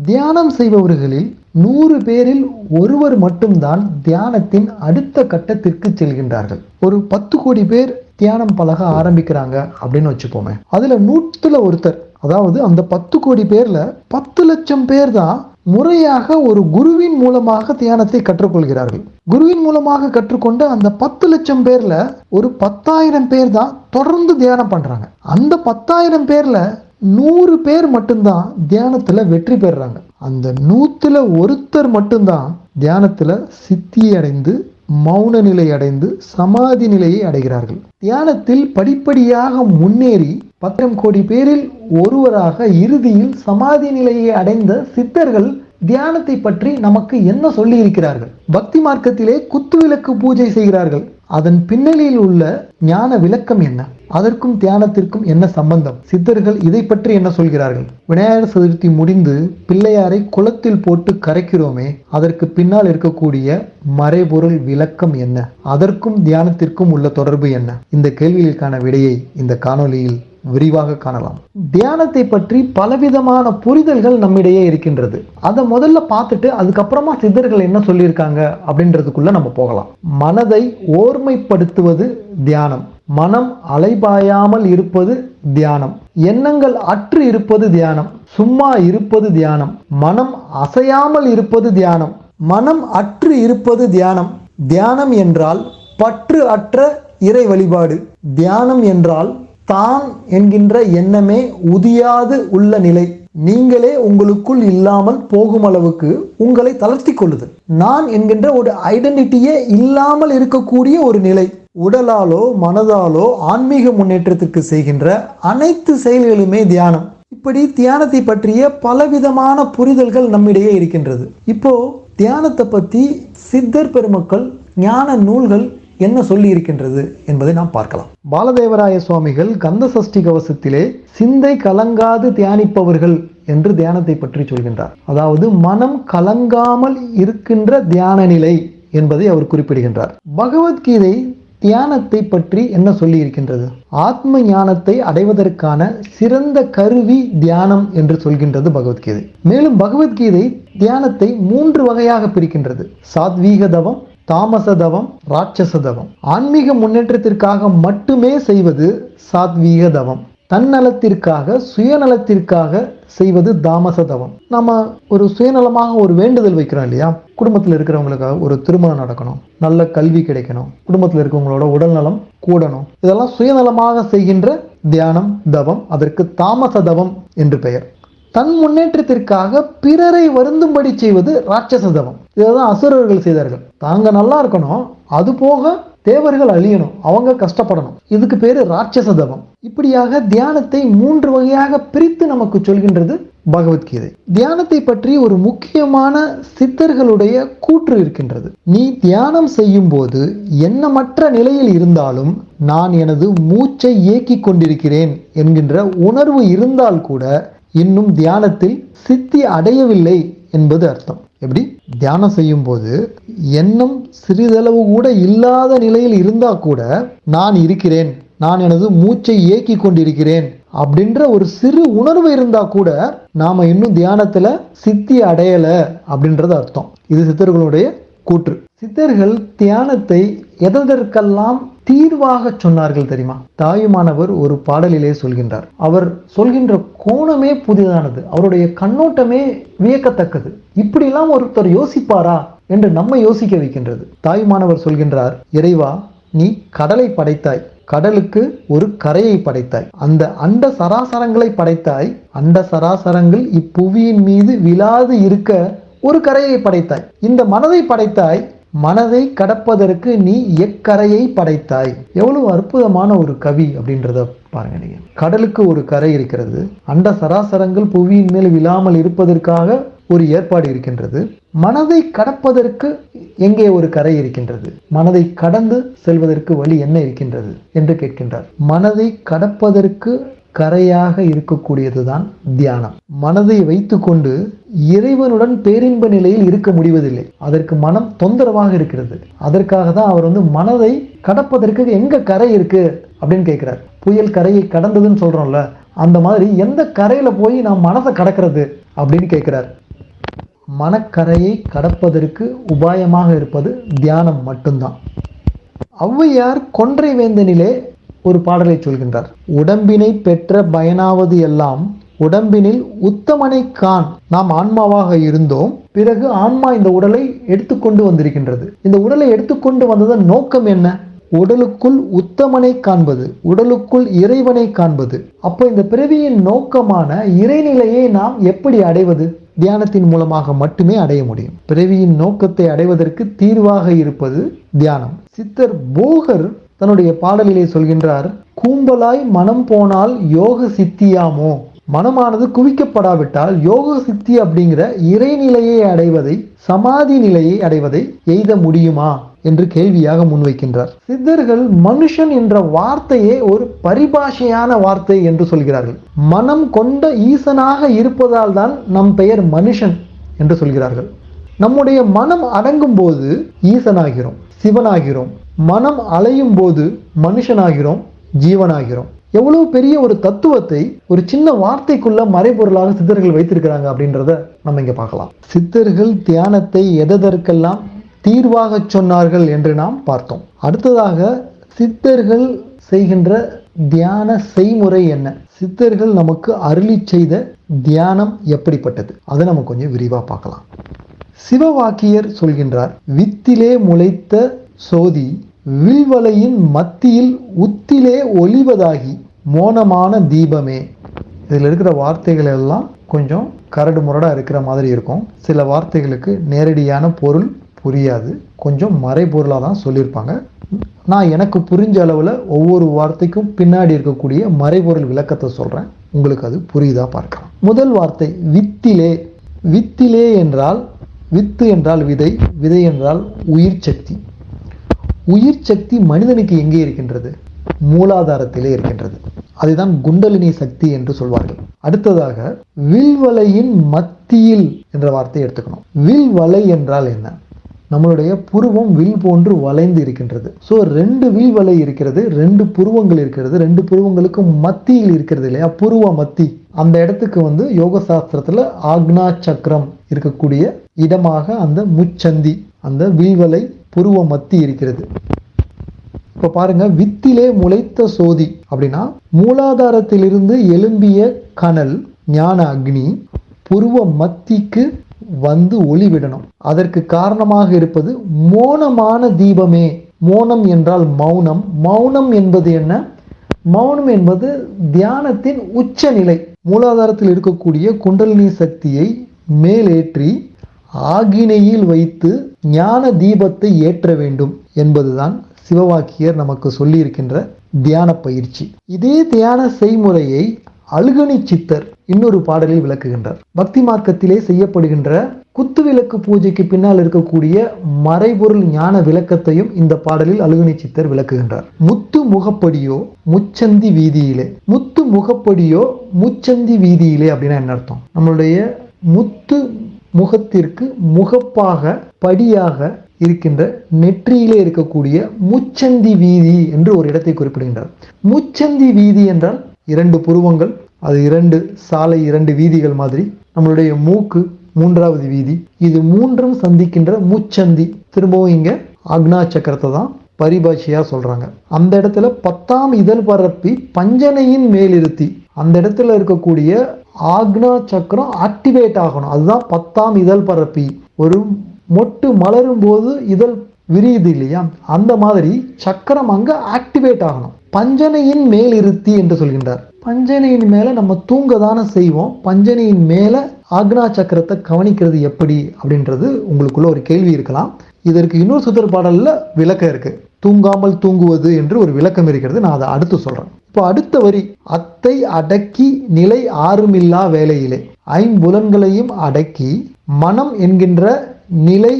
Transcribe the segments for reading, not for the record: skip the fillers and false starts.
தியானம் செய்பவர்களில் 100 பேரில் ஒருவர் மட்டும்தான் தியானத்தின் அடுத்த கட்டத்திற்கு செல்கின்றார்கள். ஒரு 10 கோடி பேர் தியானம் பழக ஆரம்பிக்கிறாங்க அப்படின்னு வச்சுப்போமே. அதுல 100ல ஒருத்தர், அதாவது அந்த 10 கோடி பேர்ல 10 லட்சம் பேர் தான் முறையாக ஒரு குருவின் மூலமாக தியானத்தை கற்றுக்கொள்கிறார்கள். குருவின் மூலமாக கற்றுக்கொண்டு அந்த 10 லட்சம் பேர்ல ஒரு 10,000 பேர் தான் தொடர்ந்து தியானம் பண்றாங்க. அந்த 10,000 பேர்ல 100 பேர் மட்டும்தான் தியானத்துல வெற்றி பெறுறாங்க. அந்த 100ல ஒருத்தர் மட்டும்தான் தியானத்துல சித்தி அடைந்து மௌன நிலை அடைந்து சமாதி நிலையை அடைகிறார்கள். தியானத்தில் படிப்படியாக முன்னேறி 10 கோடி பேரில் ஒருவராக இறுதியில் சமாதி நிலையை அடைந்த சித்தர்கள் தியானத்தை பற்றி நமக்கு என்ன சொல்லி இருக்கிறார்கள்? பக்தி மார்க்கத்திலே குத்துவிளக்கு பூஜை செய்கிறார்கள். அதன் பின்னணியில் உள்ள ஞான விளக்கம் என்ன? அதற்கும் தியானத்திற்கும் என்ன சம்பந்தம்? சித்தர்கள் இதை பற்றி என்ன சொல்கிறார்கள்? விநாயகர் சதுர்த்தி முடிந்து பிள்ளையாரை குளத்தில் போட்டு கரைக்கிறோமே, அதற்கு பின்னால் இருக்கக்கூடிய மறைபொருள் விளக்கம் என்ன? அதற்கும் தியானத்திற்கும் உள்ள தொடர்பு என்ன? இந்த கேள்விகளுக்கான விடையை இந்த காணொளியில் விரிவாக காணலாம். தியானத்தை பற்றி பலவிதமான புரிதல்கள் நம்மிடையே இருக்கின்றது. அதை முதல்ல பார்த்துட்டு அதுக்கப்புறமா சித்தர்கள் என்ன சொல்லியிருக்காங்க அப்படின்றதுக்குள்ள நம்ம போகலாம். மனதை ஓர்மைப்படுத்துவது தியானம். மனம் அலைபாயாமல் இருப்பது தியானம். எண்ணங்கள் அற்று இருப்பது தியானம். சும்மா இருப்பது தியானம். மனம் அசையாமல் இருப்பது தியானம். மனம் அற்று இருப்பது தியானம். தியானம் என்றால் பற்று அற்ற இறை வழிபாடு. தியானம் என்றால் தான் என்கின்ற எண்ணமே உதியாது உள்ள நிலை. நீங்களே உங்களுக்குள் இல்லாமல் போகும் அளவுக்கு உங்களை தளர்த்தி கொள்ளுதல். நான் என்கின்ற ஒரு ஐடென்டிட்டியே இல்லாமல் இருக்கக்கூடிய ஒரு நிலை. உடலாலோ மனதாலோ ஆன்மீக முன்னேற்றத்துக்கு செய்கின்ற அனைத்து செயல்களுமே தியானம். இப்படி தியானத்தை பற்றிய பலவிதமான புரிதல்கள் நம்மிடையே இருக்கின்றது. இப்போ தியானத்தை பற்றி சித்தர் பெருமக்கள் ஞான நூல்கள் என்ன சொல்லி இருக்கின்றது என்பதை நாம் பார்க்கலாம். பாலதேவராய சுவாமிகள் கந்த சஷ்டி கவசத்திலே சிந்தை கலங்காது தியானிப்பவர்கள் என்று தியானத்தை பற்றி சொல்கின்றார். அதாவது மனம் கலங்காமல் இருக்கின்ற தியான நிலை என்பதை அவர் குறிப்பிடுகின்றார். பகவத்கீதை தியானத்தை பற்றி என்ன சொல்லி இருக்கின்றது? ஆத்ம ஞானத்தை அடைவதற்கான சிறந்த கருவி தியானம் என்று சொல்கின்றது பகவத்கீதை. மேலும் பகவத்கீதை தியானத்தை 3 வகையாக பிரிக்கின்றது. சாத்வீக தவம், தாமச தவம், ராட்சச தவம். ஆன்மீக முன்னேற்றத்திற்காக மட்டுமே செய்வது சாத்வீக தவம். தன்னலத்திற்காக சுயநலத்திற்காக செய்வது தாமச தவம். நம்ம ஒரு சுயநலமாக ஒரு வேண்டுதல் வைக்கிறோம் இல்லையா? குடும்பத்தில் இருக்கிறவங்களுக்காக ஒரு திருமணம் நடக்கணும், நல்ல கல்வி கிடைக்கணும், குடும்பத்தில் இருக்கிறவங்களோட உடல் நலம் கூடணும். இதெல்லாம் சுயநலமாக செய்கின்ற தியானம் தவம். அதற்கு தாமச தவம் என்று பெயர். தன் முன்னேற்றத்திற்காக பிறரை வருந்தும்படி செய்வது ராட்சச தவம். இதைதான் அசுரர்கள் செய்தார்கள். தாங்க நல்லா இருக்கணும், அது போக தேவர்கள் அழியணும், அவங்க கஷ்டப்படணும். இதுக்கு பேரு ராட்சச தவம். இப்படியாக தியானத்தை 3 வகையாக பிரித்து நமக்கு சொல்கின்றது பகவத்கீதை. தியானத்தை பற்றி ஒரு முக்கியமான சித்தர்களுடைய கூற்று இருக்கின்றது. நீ தியானம் செய்யும் போது எண்ணமற்ற நிலையில் இருந்தாலும் நான் எனது மூச்சை இயக்கிக் கொண்டிருக்கிறேன் என்கின்ற உணர்வு இருந்தால் கூட இன்னும் தியானத்தில் சித்தி அடையவில்லை என்பது அர்த்தம். எப்படி? தியானம் செய்யும் போது எண்ணம் சிறிதளவு கூட இல்லாத நிலையில் இருந்தா கூட நான் இருக்கிறேன், நான் எனது மூச்சை இயக்கி கொண்டிருக்கிறேன் அப்படின்ற ஒரு சிறு உணர்வு இருந்தா கூட நாம இன்னும் தியானத்துல சித்தி அடையல அப்படின்றது அர்த்தம். இது சித்தர்களுடைய கூற்று. சித்தர்கள் தியானத்தை எதற்கெல்லாம் தீர்வாக சொன்னார்கள் தெரியுமா? தாயுமானவர் ஒரு பாடலிலே சொல்கின்றார். அவர் சொல்கின்ற கோணமே புதிதானது, அவருடைய கண்ணோட்டமே வியக்கத்தக்கது. இப்படிலாம் ஒருத்தர் யோசிப்பாரா என்று நம்ம யோசிக்க வைக்கின்றது. தாயுமானவர் சொல்கின்றார், இறைவா நீ கடலை படைத்தாய், கடலுக்கு ஒரு கரையை படைத்தாய், அந்த அண்ட சராசரங்களை படைத்தாய், அண்ட சராசரங்கள் இப்புவியின் மீது விழாது இருக்க ஒரு கரையை படைத்தாய், இந்த மனதை படைத்தாய், மனதை கடப்பதற்கு நீ எக்கரையை படைத்தாய். எவ்வளவு அற்புதமான ஒரு கவி அப்படின்றத பாருங்க நீங்க. கடலுக்கு ஒரு கரை இருக்கிறது, அண்ட சராசரங்கள் புவியின் மேல் விழாமல் இருப்பதற்காக ஒரு ஏற்பாடு இருக்கின்றது. மனதை கடப்பதற்கு எங்கே ஒரு கரை இருக்கின்றது? மனதை கடந்து செல்வதற்கு வழி என்ன இருக்கின்றது என்று கேட்கின்றார். மனதை கடப்பதற்கு கரையாக இருக்கக்கூடியதுதான் தியானம். மனதை வைத்துக்கொண்டு இறைவனுடன் பேரின்ப நிலையில் இருக்க முடிவதில்லை. அதற்கு மனம் தொந்தரவாக இருக்கிறது. அதற்காக தான் அவர் மனதை கடப்பதற்கு எங்க கரை இருக்கு அப்படின்னு கேட்கிறார். புயல் கரையை கடந்ததுன்னு சொல்றோம்ல, அந்த மாதிரி எந்த கரையில போய் நாம் மனசை கடக்கிறது அப்படின்னு கேட்கிறார். மனக்கரையை கடப்பதற்கு உபாயமாக இருப்பது தியானம் மட்டும்தான். ஔவையார் கொன்றை வேந்தனிலே ஒரு பாடலை சொல்கின்றார். உடம்பினை பெற்ற பயனாவது எல்லாம் உடம்பினில் உத்தமனை காண். நாம் ஆன்மாவாக இருந்தோம், பிறகு ஆன்மா இந்த உடலை எடுத்துக்கொண்டு வந்திருக்கின்றது. இந்த உடலை எடுத்துக்கொண்டு வந்ததன் நோக்கம் என்ன? உடலுக்குள் உத்தமனை காண்பது, உடலுக்குள் இறைவனை காண்பது. அப்போ இந்த பிறவியின் நோக்கமான இறைநிலையை நாம் எப்படி அடைவது? தியானத்தின் மூலமாக மட்டுமே அடைய முடியும். பிறவியின் நோக்கத்தை அடைவதற்கு தீர்வாக இருப்பது தியானம். சித்தர் போகர் தன்னுடைய பாடலிலே சொல்கின்றார், கூம்பலாய் மனம் போனால் யோக சித்தியாமோ. மனமானது குவிக்கப்படாவிட்டால் யோக சித்தி அப்படிங்கிற இறைநிலையை அடைவதை, சமாதி நிலையை அடைவதை எய்த முடியுமா என்று கேள்வியாக முன்வைக்கின்றார். சித்தர்கள் மனுஷன் என்ற வார்த்தையே ஒரு பரிபாஷையான வார்த்தை என்று சொல்கிறார்கள். மனம் கொண்ட ஈசனாக இருப்பதால் தான் நம் பெயர் மனுஷன் என்று சொல்கிறார்கள். நம்முடைய மனம் அடங்கும் போது ஈசனாகிறோம், சிவனாகிறோம். மனம் அலையும் போது மனுஷனாகிறோம், ஜீவனாகிறோம். எவ்வளவு பெரிய ஒரு தத்துவத்தை ஒரு சின்ன வார்த்தைக்குள்ள மறைபொருளாக சித்தர்கள் வைத்திருக்கிறாங்க அப்படின்றத நம்ம இங்க பார்க்கலாம். சித்தர்கள் தியானத்தை எதற்கெல்லாம் தீர்வாக சொன்னார்கள் என்று நாம் பார்த்தோம். அடுத்ததாக சித்தர்கள் செய்கின்ற தியான செய்முறை என்ன? சித்தர்கள் நமக்கு அருளி செய்த தியானம் எப்படிப்பட்டது? அதை நம்ம கொஞ்சம் விரிவா பார்க்கலாம். சிவவாக்கியர் சொல்கின்றார், வித்திலே முளைத்த சோதி வில்வலையின் மத்தியில் உத்திலே ஒளிவதாகி மோனமான தீபமே. இதில் இருக்கிற வார்த்தைகள் எல்லாம் கொஞ்சம் கரடு முரடா இருக்கிற மாதிரி இருக்கும். சில வார்த்தைகளுக்கு நேரடியான பொருள் புரியாது, கொஞ்சம் மறைபொருளாக தான் சொல்லியிருப்பாங்க. நான் எனக்கு புரிஞ்ச அளவில் ஒவ்வொரு வார்த்தைக்கும் பின்னாடி இருக்கக்கூடிய மறைபொருள் விளக்கத்தை சொல்கிறேன், உங்களுக்கு அது புரியுதா பார்க்கலாம். முதல் வார்த்தை வித்திலே. வித்திலே என்றால், வித்து என்றால் விதை, விதை என்றால் உயிர் சக்தி. உயிர் சக்தி மனிதனுக்கு எங்கே இருக்கின்றது? மூலாதாரத்திலே இருக்கின்றது. அதுதான் குண்டலினி சக்தி என்று சொல்வார்கள். அடுத்ததாக வில்வலையின் மத்தியில் என்ற வார்த்தையை எடுத்துக்கணும். வில்வலை என்றால் என்ன? நம்மளுடைய புருவம் வில் போன்று வளைந்து இருக்கின்றது. ஸோ 2 வில்வலை இருக்கிறது, 2 புருவங்கள் இருக்கிறது, 2 புருவங்களுக்கும் மத்தியில் இருக்கிறது இல்லையா, புருவ மத்தி. அந்த இடத்துக்கு யோக சாஸ்திரத்துல ஆக்னா சக்கரம் இருக்கக்கூடிய இடமாக அந்த முச்சந்தி, அந்த வில்வலை புருவ மத்தி இருக்கிறது. இப்ப பாருங்க, வித்திலே முளைத்த சோதி அப்படின்னா மூலாதாரத்திலிருந்து எழும்பிய கனல் ஞான அக்னி புருவ மத்திக்கு வந்து ஒளிவிடணும். அதற்கு காரணமாக இருப்பது மோனமான தீபமே. மோனம் என்றால் மௌனம். மௌனம் என்பது என்ன? மௌனம் என்பது தியானத்தின் உச்ச நிலை. மூலாதாரத்தில் இருக்கக்கூடிய குண்டலினி சக்தியை மேலேற்றி ஆகினையில் வைத்து ஞான தீபத்தை ஏற்ற வேண்டும் என்பதுதான் சிவவாக்கியர் நமக்கு சொல்லி இருக்கின்ற தியான பயிற்சி. இதே தியான செய்முறையை அழுகணி சித்தர் இன்னொரு பாடலில் விளக்குகின்றார். பக்தி மார்க்கத்திலே செய்யப்படுகின்ற குத்துவிளக்கு பூஜைக்கு பின்னால் இருக்கக்கூடிய மறைபொருள் ஞான விளக்கத்தையும் இந்த பாடலில் அழுகணி சித்தர் விளக்குகின்றார். முத்து முகப்படியோ முச்சந்தி வீதியிலே. முத்து முகப்படியோ முச்சந்தி வீதியிலே அப்படின்னா என்ன அர்த்தம்? நம்மளுடைய முத்து முகத்திற்கு முகப்பாக படியாக இருக்கின்ற நெற்றியிலே இருக்கக்கூடிய முச்சந்தி வீதி என்று ஒரு இடத்தை குறிப்பிடுகின்றார். முச்சந்தி வீதி என்றால் 2 புருவங்கள், அது 2 சாலை, 2 வீதிகள் மாதிரி. நம்மளுடைய மூக்கு 3வது வீதி. இது 3ம் சந்திக்கின்ற முச்சந்தி. திரும்பவும் இங்க ஆக்னா சக்கரத்தை தான் பரிபாஷையா சொல்றாங்க. அந்த இடத்துல 10ஆம் இதழ் பரப்பி பஞ்சனையின் மேலிருத்தி அந்த இடத்துல இருக்கக்கூடிய ஆக்னா சக்கரம் ஆக்டிவேட் ஆகணும். அதுதான் 10ஆம் இதழ் பரப்பி. ஒரு மொட்டு மலரும் போது இதழ் விரியுது இல்லையா, அந்த மாதிரி சக்கரம் அங்க ஆக்டிவேட் ஆகணும். பஞ்சனையின் மேல் இருத்தி என்று சொல்கின்றார். பஞ்சனையின் மேல நம்ம தூங்க தானே செய்வோம், பஞ்சனையின் மேல ஆக்னா சக்கரத்தை கவனிக்கிறது எப்படி அப்படின்றது உங்களுக்குள்ள ஒரு கேள்வி இருக்கலாம். இதற்கு இன்னொரு சுத்தர் பாடல்ல விளக்கம் இருக்கு. தூங்காமல் தூங்குவது என்று ஒரு விளக்கம் இருக்கிறது. நான் அதை அடுத்து சொல்றேன். இப்போ அடுத்த வரி, அத்தை அடக்கி நிலை ஆறுமில்லா வேலையிலே. 5 புலன்களையும் அடக்கி மனம் என்கின்ற நிலை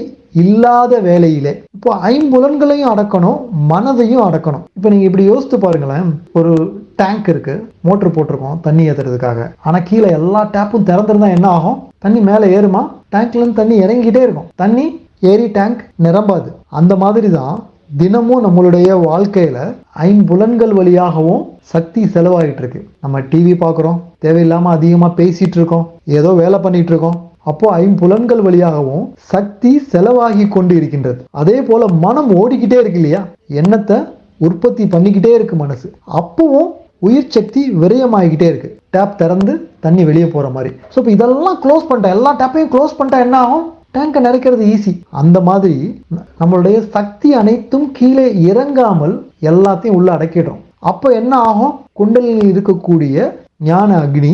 இல்லாத வேலையிலே. இப்போ 5 புலன்களையும் அடக்கணும், மனதையும் அடக்கணும். இப்போ நீங்க இப்படி யோசித்து பாருங்களேன். ஒரு டேங்க் இருக்கு, மோட்டர் போட்டிருக்கோம் தண்ணி ஏற்றுறதுக்காக. ஆனா கீழே எல்லா டேப்பும் திறந்துருந்தா என்ன ஆகும்? தண்ணி மேலே ஏறுமா? டேங்க்ல இருந்து தண்ணி இறங்கிக்கிட்டே இருக்கும். தண்ணி ஏறி டேங்க் நிரம்பாது. அந்த மாதிரி தான் தினமும் நம்மளுடைய வாழ்க்கையில 5 புலன்கள் வழியாகவும் சக்தி செலவாகிட்டு இருக்கு. நம்ம டிவி பார்க்குறோம், தேவையில்லாம அதிகமா பேசிட்டு இருக்கோம், ஏதோ வேலை பண்ணிட்டு இருக்கோம், அப்போ ஐம்புலன்கள் வழியாகவும் சக்தி செலவாகி கொண்டு இருக்கின்றது. அதே போல மனம் ஓடிக்கிட்டே இருக்கு இல்லையா, எண்ணத்தை உற்பத்தி பண்ணிக்கிட்டே இருக்கு மனசு. அப்பவும் உயிர் சக்தி விரயமாகிக்கிட்டே இருக்கு. டேப் திறந்து தண்ணி வெளியே போற மாதிரி. ஸோ இப்போ இதெல்லாம் க்ளோஸ் பண்ணிட்டா, எல்லா டேப்பையும் க்ளோஸ் பண்ணிட்டா என்ன ஆகும்? டேங்கை நிறைக்கிறது ஈஸி. அந்த மாதிரி நம்மளுடைய சக்தி அனைத்தும் கீழே இறங்காமல் எல்லாத்தையும் உள்ள அடக்கிடும். அப்போ என்ன ஆகும்? குண்டலினி இருக்கக்கூடிய ஞான அக்னி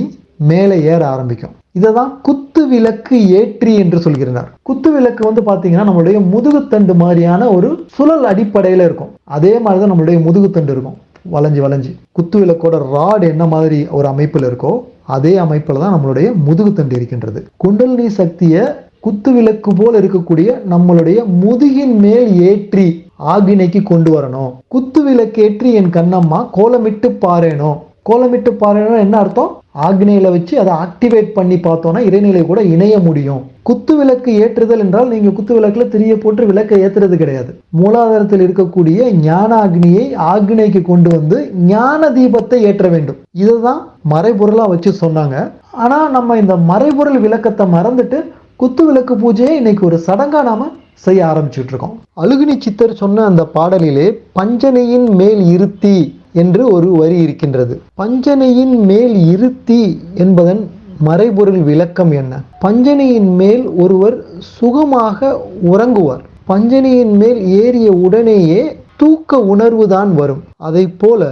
மேலே ஏற ஆரம்பிக்கும். இததான் குத்து விளக்கு ஏற்றி என்று சொல்கிறார். குத்து விளக்கு பாத்தீங்கன்னா நம்மளுடைய முதுகுத்தண்டு மாதிரியான ஒரு சுழல் அடிப்படையில இருக்கும். அதே மாதிரிதான் நம்மளுடைய முதுகுத்தண்டு இருக்கும், வளைஞ்சு வளைஞ்சு. குத்து விளக்கோட ராட் என்ன மாதிரி ஒரு அமைப்புல இருக்கோ அதே அமைப்புல தான் நம்மளுடைய முதுகுத்தண்டு இருக்கின்றது. குண்டலினி சக்தியை குத்து விளக்கு போல இருக்கக்கூடிய நம்மளுடைய முதுகின் மேல் ஏற்றி ஆகினைக்கு கொண்டு வரணும். குத்து விளக்கு ஏற்றி என் கண்ணம்மா கோலமிட்டு பாரேனோ. கோலமிட்டு பாருன்னா என்ன அர்த்தம்? ஆக்னியில வச்சு அதை ஆக்டிவேட் பண்ணி பார்த்தோம்னா இறைநிலை கூட இணைய முடியும். குத்து விளக்கு ஏற்றுதல் என்றால் நீங்க குத்து விளக்குல திரிய போட்டு விளக்கை ஏற்றுறது கிடையாது. மூலாதாரத்தில் இருக்கக்கூடிய ஞான அக்னியை ஆக்னிக்கு கொண்டு வந்து ஞான தீபத்தை ஏற்ற வேண்டும். இதுதான் மறைபொருளா வச்சு சொன்னாங்க. ஆனா நம்ம இந்த மறைபொருள் விளக்கத்தை மறந்துட்டு குத்து விளக்கு பூஜையை இன்னைக்கு ஒரு சடங்கா நாம செய்ய ஆரம்பிச்சுட்டு இருக்கோம். அழுகினி சித்தர் சொன்ன அந்த பாடலிலே பஞ்சனையின் மேல் இருத்தி என்று ஒரு வரி இருக்கின்றது. பஞ்சனையின் மேல் இருத்தி என்பதன் மறைபொருள் விளக்கம் என்ன? பஞ்சனையின் மேல் ஒருவர் சுகமாக உறங்குவார். பஞ்சனையின் மேல் ஏறிய உடனேயே தூக்க உணர்வு தான் வரும். அதை போல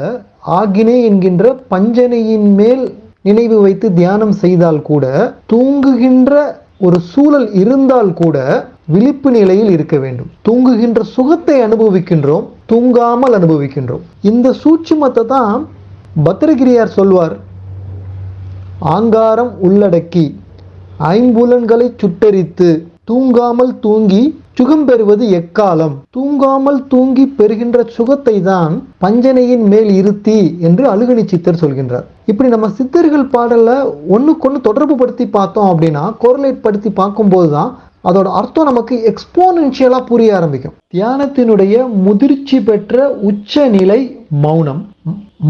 ஆகினே என்கின்ற பஞ்சனையின் மேல் நினைவு வைத்து தியானம் செய்தால் கூட, தூங்குகின்ற ஒரு சூழல் இருந்தால் கூட விழிப்பு நிலையில் இருக்க வேண்டும். தூங்குகின்ற சுகத்தை அனுபவிக்கின்றோம், தூங்காமல் அனுபவிக்கின்றோம். இந்த சூட்சுமத்தை தான் பத்திரகிரியார் சொல்வார். ஆங்காரம் உள்ளடக்கி ஐம்புலன்களை சுட்டரித்து தூங்காமல் தூங்கி சுகம் பெறுவது எக்காலம். தூங்காமல் தூங்கி பெறுகின்ற சுகத்தை தான் பஞ்சனையின் மேல் இருத்தி என்று அழுகினி சித்தர் சொல்கின்றார். இப்படி நம்ம சித்தர்கள் பாடல்ல ஒண்ணுக்கொன்னு தொடர்பு படுத்தி பார்த்தோம் அப்படின்னா, கோரிலேட் படுத்தி பார்க்கும்போது தான் அதோட அர்த்தம் நமக்கு எக்ஸ்போனென்ஷியலா புரிய ஆரம்பிக்கும். தியானத்தினுடைய முதிர்ச்சி பெற்ற உச்ச நிலை மௌனம்.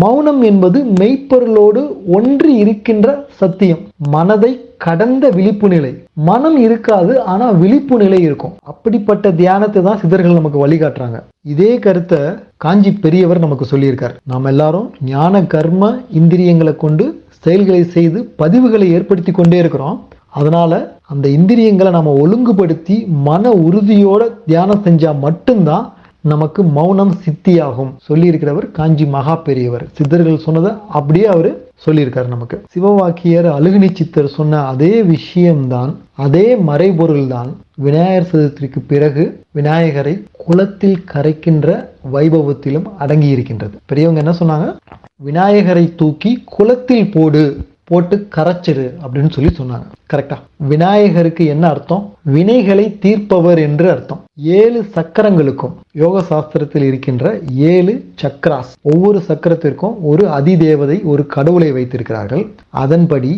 மௌனம் என்பது மெய்ப்பொருளோடு ஒன்றி இருக்கின்ற சத்தியம். மனதை கடந்த விழிப்பு நிலை. மனம் இருக்காது, ஆனா விழிப்பு நிலை இருக்கும். அப்படிப்பட்ட தியானத்தை தான் சித்தர்கள் நமக்கு வழிகாட்டுறாங்க. இதே கருத்தை காஞ்சி பெரியவர் நமக்கு சொல்லியிருக்கார். நாம் எல்லாரும் ஞான கர்ம இந்திரியங்களை கொண்டு செயல்களை செய்து பதிவுகளை ஏற்படுத்தி கொண்டே இருக்கிறோம். அதனால அந்த இந்திரியங்களை நம்ம ஒழுங்குபடுத்தி மன உறுதியோட தியானம் செஞ்சா மட்டும்தான் நமக்கு மௌனம் சித்தியாகும் சொல்லி இருக்கிறவர் காஞ்சி மகா பெரியவர். சித்தர்கள் சொன்னதை அப்படியே அவரு சொல்லியிருக்காரு நமக்கு. சிவவாக்கியர் அழுகினி சித்தர் சொன்ன அதே விஷயம்தான், அதே மறைபொருள் தான் விநாயகர் சதுர்த்திக்கு பிறகு விநாயகரை குளத்தில் கரைக்கின்ற வைபவத்திலும் அடங்கி இருக்கின்றது. பெரியவங்க என்ன சொன்னாங்க? விநாயகரை தூக்கி குளத்தில் போட்டு கரைச்சிரு அப்படின்னு சொல்லி சொன்னாங்க. கரெக்டா? விநாயகருக்கு என்ன அர்த்தம்? வினைகளை தீர்ப்பவர் என்று அர்த்தம். 7 சக்கரங்களுக்கும் யோக சாஸ்திரத்தில் இருக்கின்ற 7 சக்கராஸ், ஒவ்வொரு சக்கரத்திற்கும் ஒரு அதிதேவதை, ஒரு கடவுளை வைத்திருக்கிறார்கள். அதன்படி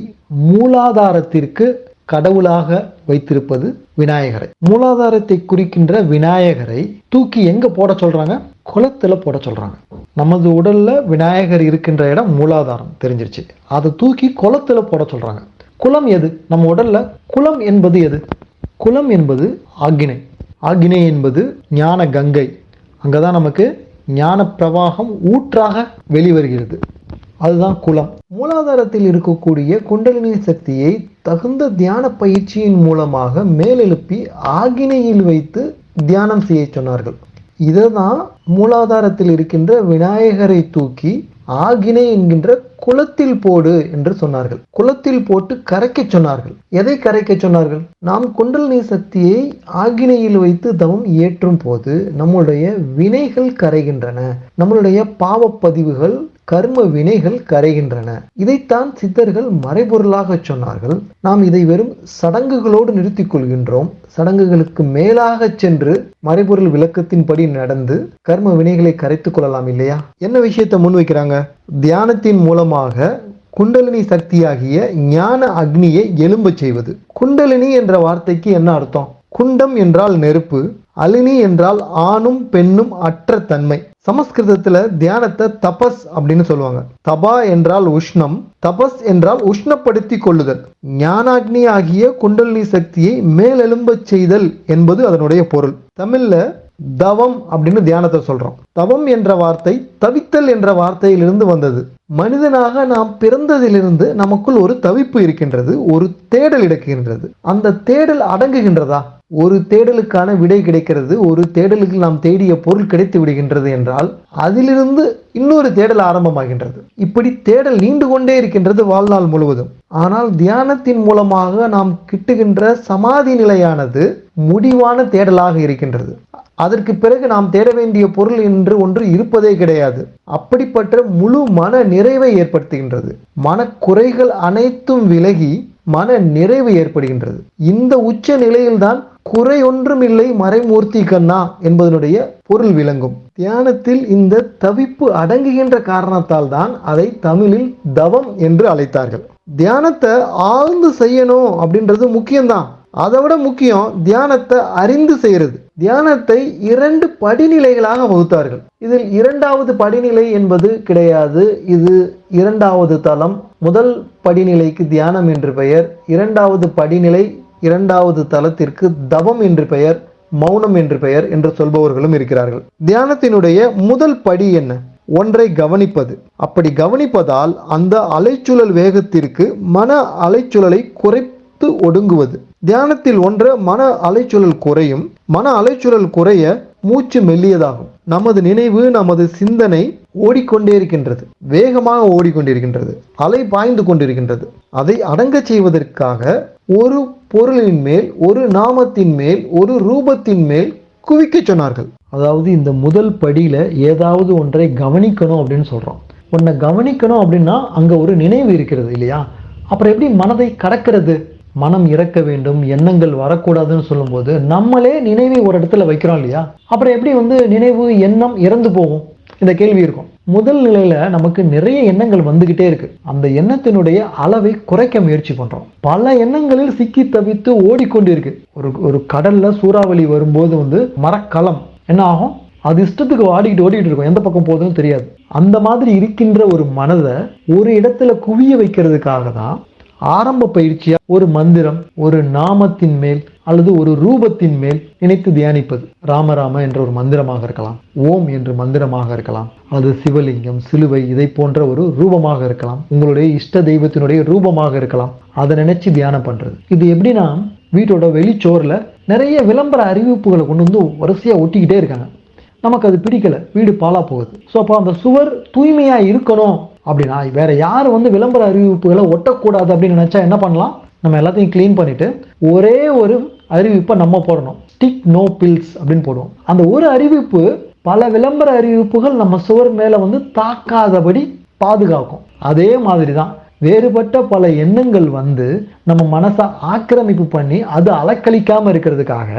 மூலாதாரத்திற்கு கடவுளாக வைத்திருப்பது விநாயகரை. மூலாதாரத்தை குறிக்கின்ற விநாயகரை தூக்கி எங்க போட சொல்றாங்க? குளத்துல போட சொல்றாங்க. நமது உடல்ல விநாயகர் இருக்கின்ற இடம் மூலாதாரம் தெரிஞ்சிருச்சு. அதை தூக்கி குளத்துல போட சொல்றாங்க. குளம் எது? நம்ம உடல்ல குளம் என்பது எது? குளம் என்பது ஆக்னை. ஆக்னை என்பது ஞான கங்கை. அங்கதான் நமக்கு ஞான பிரவாகம் ஊற்றாக வெளிவருகிறது. அதுதான் குளம். மூலாதாரத்தில் இருக்கக்கூடிய குண்டலினி சக்தியை தகுந்த தியான பயிற்சியின் மூலமாக மேலெழுப்பி ஆகினையில் வைத்து தியானம் செய்ய சொன்னார்கள். இததான் மூலாதாரத்தில் இருக்கின்ற விநாயகரை தூக்கி ஆகினை என்கின்ற குளத்தில் போடு என்று சொன்னார்கள். குளத்தில் போட்டு கரைக்க சொன்னார்கள். எதை கரைக்க சொன்னார்கள்? நாம் குண்டலினி சக்தியை ஆகினையில் வைத்து தவம் ஏற்றும் போது நம்முடைய வினைகள் கரைகின்றன. நம்மளுடைய பாவப்பதிவுகள், கர்ம வினைகள் கரைகின்றன. இதைத்தான் சித்தர்கள் மறைபொருளாக சொன்னார்கள். நாம் இதை வெறும் சடங்குகளோடு நிறுத்திக் கொள்கின்றோம். சடங்குகளுக்கு மேலாக சென்று மறைபொருள் விளக்கத்தின்படி நடந்து கர்ம வினைகளை கரைத்துக் கொள்ளலாம் இல்லையா? என்ன விஷயத்தை முன்வைக்கிறாங்க? தியானத்தின் மூலமாக குண்டலினி சக்தியாகிய ஞான அக்னியை எழும்ப செய்வது. குண்டலினி என்ற வார்த்தைக்கு என்ன அர்த்தம்? குண்டம் என்றால் நெருப்பு, அலினி என்றால் ஆணும் பெண்ணும் அற்ற தன்மை. சமஸ்கிருதத்துல தியானத்தை தபஸ் அப்படின்னு சொல்லுவாங்க. தபா என்றால் உஷ்ணம், தபஸ் என்றால் உஷ்ணப்படுத்தி கொள்ளுதல். ஞானாக்னி ஆகிய குண்டலினி சக்தியை மேலெழும்பச் செய்தல் என்பது அதனுடைய பொருள். தமிழ்ல தவம் அப்படின்னு தியானத்தை சொல்றோம். தவம் என்ற வார்த்தை தவித்தல் என்ற வார்த்தையிலிருந்து வந்தது. மனிதனாக நாம் பிறந்ததிலிருந்து நமக்குள் ஒரு தவிப்பு இருக்கின்றது, ஒரு தேடல் இருக்கின்றது. அந்த தேடல் அடங்குகின்றதா? ஒரு தேடலுக்கான விடை கிடைக்கிறது, ஒரு தேடலுக்கு நாம் தேடிய பொருள் கிடைத்து விடுகின்றது என்றால் அதிலிருந்து இன்னொரு தேடல் ஆரம்பமாகின்றது. இப்படி தேடல் நீண்டு கொண்டே இருக்கின்றது வாழ்நாள் முழுவதும். ஆனால் தியானத்தின் மூலமாக நாம் கிட்டுகின்ற சமாதி நிலையானது முடிவான தேடலாக இருக்கின்றது. அதற்கு பிறகு நாம் தேட வேண்டிய பொருள் என்று ஒன்று இருப்பதே கிடையாது. அப்படிப்பட்ட முழு மன நிறைவை ஏற்படுத்துகின்றது. மனக்குறைகள் அனைத்தும் விலகி மன நிறைவு ஏற்படுகின்றது. இந்த உச்ச நிலையில்தான் குறை ஒன்றும் இல்லை மறைமூர்த்தி கண்ணா என்பதனுடைய பொருள் விளங்கும். தியானத்தில் இந்த தவிப்பு அடங்குகின்ற காரணத்தால் தான் அதை தமிழில் தவம் என்று அழைத்தார்கள். தியானத்தை ஆழ்ந்து செய்யணும் அப்படின்றது முக்கியம்தான். அதை விட முக்கியம் தியானத்தை அறிந்து செய்யறது. தியானத்தை 2 படிநிலைகளாக வகுத்தார்கள். இதில் 2வது படிநிலை என்பது கிடையாது. இது 2வது தளம். முதல் படிநிலைக்கு தியானம் என்று பெயர். 2வது படிநிலை 2வது தளத்திற்கு தவம் என்று பெயர், மௌனம் என்று பெயர் என்று சொல்பவர்களும் இருக்கிறார்கள். தியானத்தினுடைய முதல் படி என்ன? ஒன்றை கவனிப்பது. அப்படி கவனிப்பதால் அந்த அலைச்சுழல் வேகத்திற்கு மன அலைச்சுழலை குறைத்து ஒடுங்குவது. தியானத்தில் ஒன்று மன அலைச்சுழல் குறையும். மன அலைச்சுழல் குறைய மூச்சு மெல்லியதாகும். நமது நினைவு, நமது சிந்தனை ஓடிக்கொண்டே இருக்கின்றது, வேகமாக ஓடிக்கொண்டிருக்கின்றது, அலை பாய்ந்து கொண்டிருக்கின்றது. அதை அடங்க செய்வதற்காக ஒரு பொருளின் மேல், ஒரு நாமத்தின் மேல், ஒரு ரூபத்தின் மேல் குவிக்க சொன்னார்கள். அதாவது இந்த முதல் படியில ஏதாவது ஒன்றை கவனிக்கணும் அப்படின்னு சொல்றோம். ஒன்றை கவனிக்கணும் அப்படின்னா அங்க ஒரு நினைவு இருக்கிறது இல்லையா? அப்புறம் எப்படி மனதை கடக்கிறது? மனம் இறக்க வேண்டும், எண்ணங்கள் வரக்கூடாதுன்னு சொல்லும்போது நம்மளே நினைவை ஒரு இடத்துல வைக்கிறோம் இல்லையா? அப்புறம் எப்படி நினைவு, எண்ணம் இறந்து போகும்? இந்த கேள்வி இருக்கும். முதல் நிலையில நமக்கு நிறைய எண்ணங்கள் வந்துகிட்டே இருக்கு. அந்த எண்ணத்தினுடைய அளவை குறைக்க முயற்சி பண்றோம். பல எண்ணங்களில் சிக்கி தவித்து ஓடிக்கொண்டு இருக்கு. ஒரு கடல்ல சூறாவளி வரும்போது மரக்கலம் என்ன ஆகும்? அது இஷ்டத்துக்கு ஓடிக்கிட்டு இருக்கும், எந்த பக்கம் போகுதுன்னு தெரியாது. அந்த மாதிரி இருக்கின்ற ஒரு மனதை ஒரு இடத்துல குவிய வைக்கிறதுக்காக தான் ஆரம்ப பயிற்சியா ஒரு மந்திரம், ஒரு நாமத்தின் மேல் அல்லது ஒரு ரூபத்தின் மேல் நினைத்து தியானிப்பது. ராமராம என்ற ஒரு மந்திரமாக இருக்கலாம், ஓம் என்று மந்திரமாக இருக்கலாம், அல்லது சிவலிங்கம், சிலுவை இதை போன்ற ஒரு ரூபமாக இருக்கலாம், உங்களுடைய இஷ்ட தெய்வத்தினுடைய ரூபமாக இருக்கலாம். அதை நினைச்சு தியானம் பண்றது. இது எப்படின்னா, வீட்டோட வெளிச்சோர்ல நிறைய விளம்பர அறிவிப்புகளை கொண்டு வரிசையா ஒட்டிக்கிட்டே இருக்காங்க. நமக்கு அது பிடிக்கல, வீடு பாலா போகுது. ஸோ அப்போ அந்த சுவர் தூய்மையா இருக்கணும் அப்படின்னா வேற யாரும் விளம்பர அறிவிப்புகளை ஒட்டக்கூடாது அப்படின்னு நினைச்சா என்ன பண்ணலாம்? நம்ம எல்லாத்தையும் கிளீன் பண்ணிட்டு ஒரே ஒரு அறிவிப்பை நம்ம போடணும். ஸ்டிக் நோ பில்ஸ் அப்படின்னு போடுவோம். அந்த ஒரு அறிவிப்பு பல விளம்பர அறிவிப்புகள் நம்ம சுவர் மேல தாக்காதபடி பாதுகாக்கும். அதே மாதிரிதான் வேறுபட்ட பல எண்ணங்கள் நம்ம மனசை ஆக்கிரமிப்பு பண்ணி அது அலக்களிக்காம இருக்கிறதுக்காக,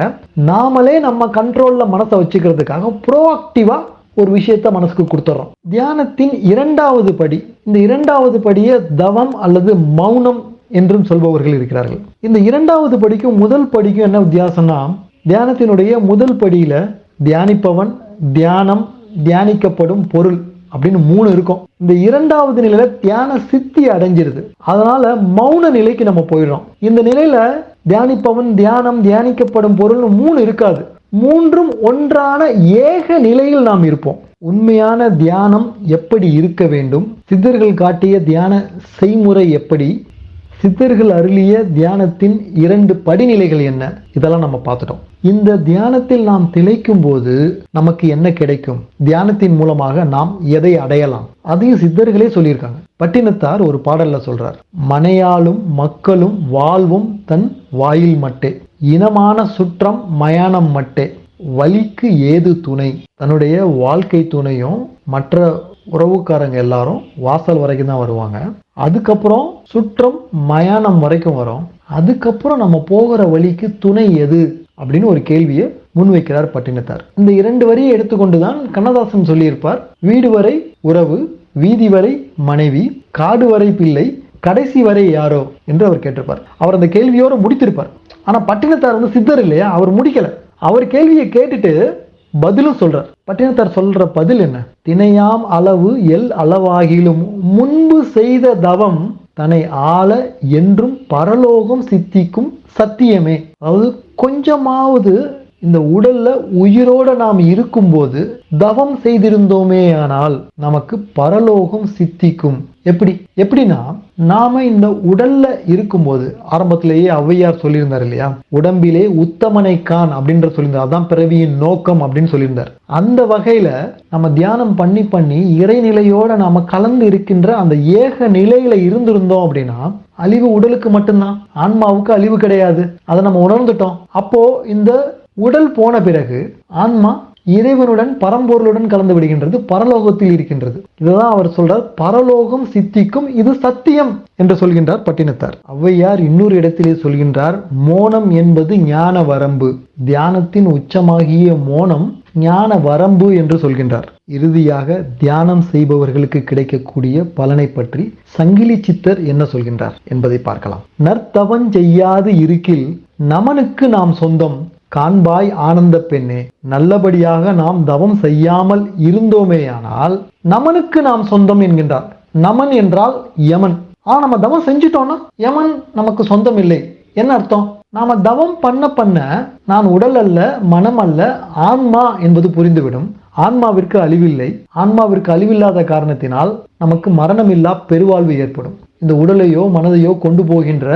நாமளே நம்ம கண்ட்ரோல்ல மனசை வச்சுக்கிறதுக்காக ப்ரோஆக்டிவா ஒரு விஷயத்த மனசுக்கு கொடுத்துறோம். தியானத்தின் 2வது படி. இந்த 2வது படியை தவம் அல்லது மௌனம் என்றும் சொல்பவர்கள் இருக்கிறார்கள். இந்த 2வது படிக்கும் முதல் படிக்கும் என்ன வித்தியாசம்னா, தியானத்தினுடைய முதல் படியில தியானிப்பவன், தியானம், தியானிக்கப்படும் பொருள் அப்படின்னு 3 இருக்கும். இந்த 2வது நிலையில தியான சித்தி அடைஞ்சிருது. அதனால மௌன நிலைக்கு நம்ம போயிடுறோம். இந்த நிலையில தியானிப்பவன், தியானம், தியானிக்கப்படும் பொருள் 3 இருக்காது. 3ம் ஒன்றான ஏக நிலையில் நாம் இருப்போம். உண்மையான தியானம் எப்படி இருக்க வேண்டும், சித்தர்கள் காட்டிய தியான செய்முறை எப்படி, சித்தர்கள் அருளிய தியானத்தின் 2 படிநிலைகள் என்ன, இதெல்லாம் நம்ம பார்த்துட்டோம். இந்த தியானத்தில் நாம் திளைக்கும் போது நமக்கு என்ன கிடைக்கும், தியானத்தின் மூலமாக நாம் எதை அடையலாம், அதையும் சித்தர்களே சொல்லியிருக்காங்க. பட்டினத்தார் ஒரு பாடல்ல சொல்றார், மனையாளும் மக்களும் வாழ்வும் தன் வாயில் மட்டே, இனமான சுற்றம் மயானம் மட்டே, வலிக்கு ஏது துணை. தன்னுடைய வாழ்க்கை துணையும் மற்ற உறவுக்காரங்க எல்லாரும் வாசல் வரைக்கும் தான் வருவாங்க. அதுக்கப்புறம் சுற்றம் மயானம் வரைக்கும் வரும். அதுக்கப்புறம் நம்ம போகிற வழிக்கு துணை எது அப்படின்னு ஒரு கேள்வியை முன்வைக்கிறார் பட்டினத்தார். இந்த 2 வரியை எடுத்துக்கொண்டுதான் கண்ணதாசன் சொல்லியிருப்பார், வீடு வரை உறவு, வீதி வரை மனைவி, காடு வரை பிள்ளை, கடைசி வரை யாரோ என்று அவர் கேட்டிருப்பார். அவர் அந்த கேள்வியோடு முடித்திருப்பார். ஆனா பட்டினத்தார் சித்தர் இல்லையா, அவர் முடிக்கல. அவர் கேள்வியை கேட்டுட்டு பதிலும் சொல்றார். பட்டினத்தார் சொல்ற பதில் என்ன? தினையாம் அளவு எல் அளவாகிலும் முன்பு செய்த தவம் தன்னை ஆள என்றும் பரலோகம் சித்திக்கும் சத்தியமே. அதாவது கொஞ்சமாவது இந்த உடல்ல உயிரோட நாம் இருக்கும்போது தவம் செய்திருந்தோமே ஆனால் நமக்கு பரலோகம் சித்திக்கும். எப்படின்னா, நாம இந்த உடல்ல இருக்கும்போது ஆரம்பத்திலேயே ஔவையார் சொல்லியிருந்தார் இல்லையா, உடம்பிலே உத்தமனை கான் அப்படின்ற சொல்லியிருந்தார். அதான் பிறவியின் நோக்கம் அப்படின்னு சொல்லியிருந்தார். அந்த வகையில நம்ம தியானம் பண்ணி இறைநிலையோட நாம கலந்து இருக்கின்ற அந்த ஏக நிலையில இருந்திருந்தோம் அப்படின்னா அழிவு உடலுக்கு மட்டும்தான், ஆன்மாவுக்கு அழிவு கிடையாது. அதை நம்ம உணர்ந்துட்டோம். அப்போ இந்த உடல் போன பிறகு ஆன்மா இறைவனுடன் பரம்பொருளுடன் கலந்து விடுகின்றது, பரலோகத்தில் இருக்கின்றது. இதுதான் அவர் சொல்றார், பரலோகம் சித்திக்கும், இது சத்தியம் என்று சொல்கின்றார் பட்டினத்தார். ஔவையார் இன்னொரு இடத்திலே சொல்கின்றார், மோனம் என்பது ஞான வரம்பு. தியானத்தின் உச்சமாகிய மோனம் ஞான வரம்பு என்று சொல்கின்றார். இறுதியாக தியானம் செய்பவர்களுக்கு கிடைக்கக்கூடிய பலனை பற்றி சங்கிலி சித்தர் என்ன சொல்கின்றார் என்பதை பார்க்கலாம். நற்தவம் செய்யாது இருக்கில் நமனுக்கு நாம் சொந்தம் காண்பாய் ஆனந்த பெண்ணே. நல்லபடியாக நாம் தவம் செய்யாமல் இருந்தோமேயானால் நமனுக்கு நாம் சொந்தம் என்கின்றார். நமன் என்றால் யமன். நம்ம தவம் செஞ்சிட்டோம்னா யமன் நமக்கு சொந்தம் இல்லை. என்ன அர்த்தம்? நாம தவம் பண்ண நான் உடல் அல்ல, மனம் அல்ல, ஆன்மா என்பது புரிந்துவிடும். ஆன்மாவிற்கு அழிவில்லை. ஆன்மாவிற்கு அழிவில்லாத காரணத்தினால் நமக்கு மரணமில்லா பெருவாழ்வு ஏற்படும். இந்த உடலையோ மனதையோ கொண்டு போகின்ற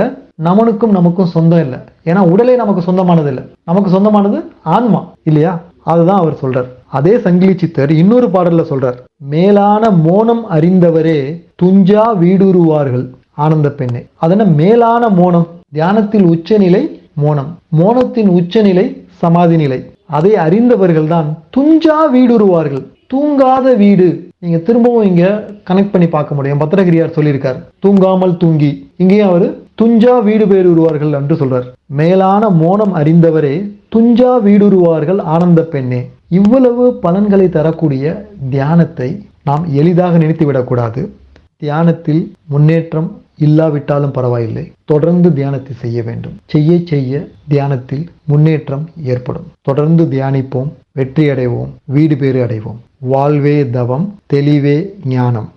நமனுக்கும் நமக்கும் சொந்தம் இல்லை. ஏன்னா உடலே நமக்கு சொந்தமானது இல்லை. நமக்கு சொந்தமானது ஆன்மா இல்லையா? அதுதான் அவர் சொல்றார். அதே சங்கிலி சித்தர் இன்னொரு பாடல்ல சொல்றார், மேலான மோனம் அறிந்தவரே துஞ்சா வீடுருவார்கள் ஆனந்த பெண்ணே. அதன மேலான மோனம், தியானத்தில் உச்சநிலை மோனம், மோனத்தின் உச்சநிலை சமாதி நிலை. அதை அறிந்தவர்கள் தான் துஞ்சா வீடுருவார்கள், தூங்காத வீடு. நீங்க திரும்பவும் இங்க கனெக்ட் பண்ணி பார்க்க முடியும். பத்திரகிரியார் சொல்லியிருக்கார், தூங்காமல் தூங்கி. இங்கேயும் அவரு துஞ்சா வீடு பேருருவார்கள் என்று சொல்றார். மேலான மோனம் அறிந்தவரே துஞ்சா வீடுருவார்கள் ஆனந்த பெண்ணே. இவ்வளவு பலன்களை தரக்கூடிய தியானத்தை நாம் எளிதாக நினைத்து விடக்கூடாது. தியானத்தில் முன்னேற்றம் இல்லாவிட்டாலும் பரவாயில்லை, தொடர்ந்து தியானத்தை செய்ய வேண்டும். செய்ய தியானத்தில் முன்னேற்றம் ஏற்படும். தொடர்ந்து தியானிப்போம், வெற்றி அடைவோம், வீடு பேறு அடைவோம். வாழ்வே தவம், தெளிவே ஞானம்.